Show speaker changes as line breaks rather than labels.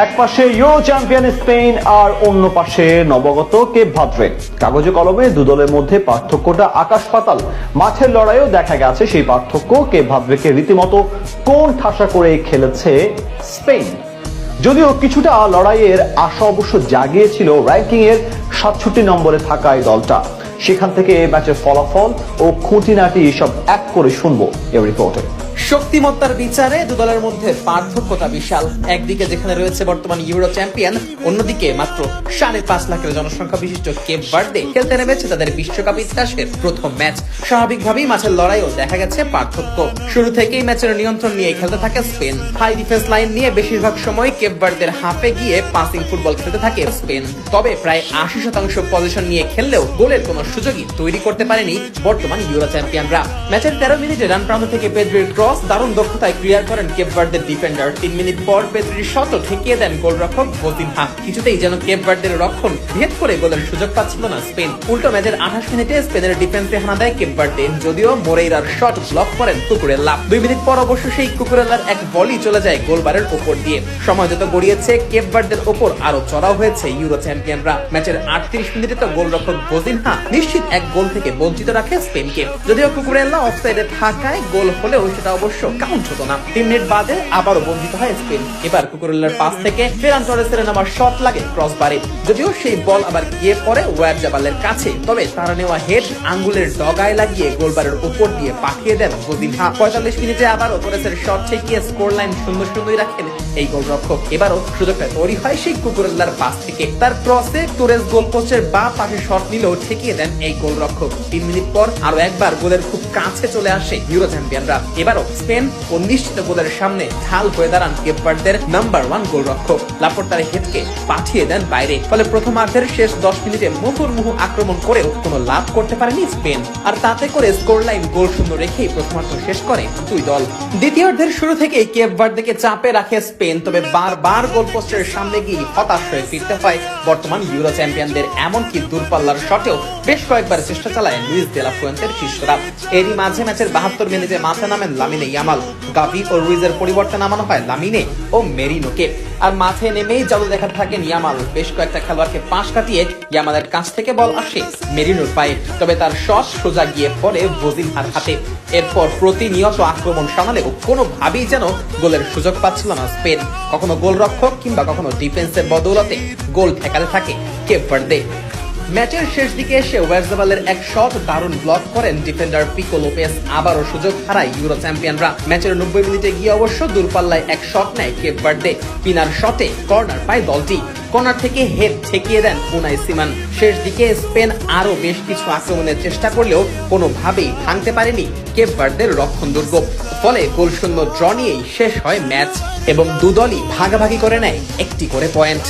এক পাশে euro champion Spain আর অন্য পাশে নবাগত কেপ ভার্দে। কাগজে কলমে দু দলের মধ্যে পার্থক্যটা আকাশ পাতাল। মাঠের লড়াইও দেখা গেছে সেই পার্থক্য। কেপ ভার্দেকে রীতিমতো কোণ ঠাসা করে খেলেছে স্পেন। যদিও কিছুটা লড়াইয়ের আশা অবশ্য জাগিয়েছিল র্যাঙ্কিং এর ৬৭ নম্বরে থাকা এই দলটা। সেখান থেকে ম্যাচের ফলাফল ও খুঁটিনাটি সব এক করে শুনবো এই রিপোর্টে।
শক্তিমত্তার বিচারে দু দলের মধ্যে পার্থক্যটা বিশাল। একদিকে যেখানে রয়েছে বর্তমান ইউরো চ্যাম্পিয়ন, অন্যদিকে মাত্র ৫.৫ লাখের জনসংখ্যা বিশিষ্ট কেপ ভার্দে খেলতে নেমেছে তাদের বিশ্বকাপ ইতিহাসের প্রথম ম্যাচ। স্বাভাবিকভাবেই মাঠের লড়াইও দেখা গেছে পার্থক্য। শুরু থেকেই ম্যাচের নিয়ন্ত্রণ নিয়ে খেলতে থাকে স্পেন। হাই ডিফেন্স লাইন নিয়ে বেশিরভাগ সময় কেপ ভার্দের হাফে গিয়ে পাসিং ফুটবল খেলতে থাকে স্পেন। তবে প্রায় ৮০% পজিশন নিয়ে খেললেও গোলের কোনো সুযোগই তৈরি করতে পারেনি বর্তমান ইউরো চ্যাম্পিয়নরা। ম্যাচের ১৩ মিনিটে ডান প্রান্ত থেকে পেদ্রির ক্রস দারুণ দক্ষতায় ক্লিয়ার করেন কেপ ভার্দের ডিফেন্ডার। ৩ মিনিট পর পেদ্রির শটও ঠেকিয়ে দেন গোলরক্ষক বজিনহা। কিছুতেই যেন কেপ ভার্দের রক্ষণ ভেদ করে গোলের সুযোগ পাচ্ছিল না স্পেন। উল্টো ম্যাচের ২৮ মিনিটে স্পেনের ডিফেন্সে হানা দেয় কেপ ভার্দে, যদিও মোরেইরার শট ব্লক করেন কুকুরেল্লা। ২ মিনিট পর অবশ্য সেই কুকুরেল্লার এক বলই চলে যায় গোলবারের উপর দিয়ে। সময় যত গড়িয়েছে কেপ ভার্দের উপর আরো চড়াও হয়েছে ইউরো চ্যাম্পিয়নরা। ম্যাচের ৩৮ মিনিটে তো গোলরক্ষক বজিনহা নিশ্চিত এক গোল থেকে বঞ্চিত রাখে স্পেনকে। যদিও কুকুরেল্লা অফসাইডে থাকায় গোল হলেও সেটা অবশ্য কাউন্ট হতো না। ৩ মিনিট বাদে আবারও বঞ্চিত হয় স্পেন। এবার কুকুরেল্লার পাস থেকে ফেরান টরেসের নামা শট লাগে ক্রসবারে, যদিও সেই বল আবার গিয়ে পড়ে ওয়ারজাবালের কাছে। তবে তারা নেওয়া হেড আঙ্গুলের ডগায় লাগিয়ে গোলবারের উপর দিয়ে পাঠিয়ে দেন বজিনহা। ৪৫ মিনিটে আবারও টরেসের শট ঠেকিয়ে স্কোর লাইন ০-০ রাখেন এই গোলরক্ষক। এবারও সুযোগটা তৈরি হয় সেই কুকুরেল্লার পাস থেকে। তার ক্রসে টরেস গোলপোস্টের বাঁ পাশে শট নিলেও ঠেকিয়ে দেন এই গোলরক্ষক। ৩ মিনিট পর আরো একবার গোলের খুব কাছে চলে আসে ইউরো চ্যাম্পিয়নরা। এবারও স্পেন ও নিশ্চিত গোলের সামনে ঢাল হয়ে দাঁড়ান কেপ ভার্দের নাম্বার ১ গোলরক্ষক। লাপোর্তার হেডকে পাঠিয়ে দেন বাইরে। ফলে প্রথমার্ধের শেষ ১০ মিনিটে মুহুর্মুহু আক্রমণ করেও কোনো লাভ করতে পারেনি স্পেন। আর তাতে করে স্কোর লাইন গোল শূন্য রেখেই প্রথমার্ধ শেষ করে দুই দল। দ্বিতীয়ার্ধের শুরু থেকেই কেপ ভার্দেকে চাপে রাখে স্পেন। তবে বারবার গোলপোস্টের সামনে গিয়ে হতাশ হয়ে ফিরতে হয় বর্তমান ইউরো চ্যাম্পিয়নদের। এমনকি দূরপাল্লার শটেও বেশ কয়েকবার চেষ্টা চালায় লুইস দে লা ফুয়েন্তের শিষ্যরা। এরই মাঝে ম্যাচের ৭২ মিনিটে মাঠে নামেন লামিনে ইয়ামাল। গাভি ও রুইজের পরিবর্তে নামানো হয় লামিনে ও মেরিনোকে। আর মাঠে নেমেই জাদু দেখাতে থাকেন ইয়ামাল। বেশ কয়েকটা খেলোয়াড়কে পাশ কাটিয়ে ইয়ামালের কাছ থেকে বল আসে মেরিনোর পায়ে। তবে তার শট সোজা গিয়ে পড়ে বজিনহার হাতে। এরপর প্রতিনিয়ত আক্রমণ সামলেও কোনোভাবেই যেন গোলের সুযোগ পাচ্ছিল না স্পেন। কখনো গোলরক্ষক কিংবা কখনো ডিফেন্সের বদৌলতে গোল ঠেকাতে থাকে কেপ ভার্দে। ম্যাচের শেষ দিকে এসে ওয়ারজাবালের এক শট দারুণ ব্লক করেন ডিফেন্ডার পিকো লোপেস। আবারও সুযোগ হারায় ইউরো চ্যাম্পিয়নরা। ম্যাচের ৯০ মিনিটে গিয়ে অবশ্য দূরপাল্লায় এক শট নেয় কেপ ভার্দে। পিনার শটে কর্নার পায় দলটি। কর্নার থেকে হেড ঠেকিয়ে দেন উনাই সিমান। শেষ দিকে স্পেন আরো বেশ কিছু আক্রমণের চেষ্টা করলেও কোনোভাবেই ভাঙতে পারেনি কেপ ভার্দের রক্ষণ দুর্গ। ফলে গোলশূন্য ড্র নিয়েই শেষ হয় ম্যাচ এবং দু দলই ভাগাভাগি করে নেয় একটি করে পয়েন্ট।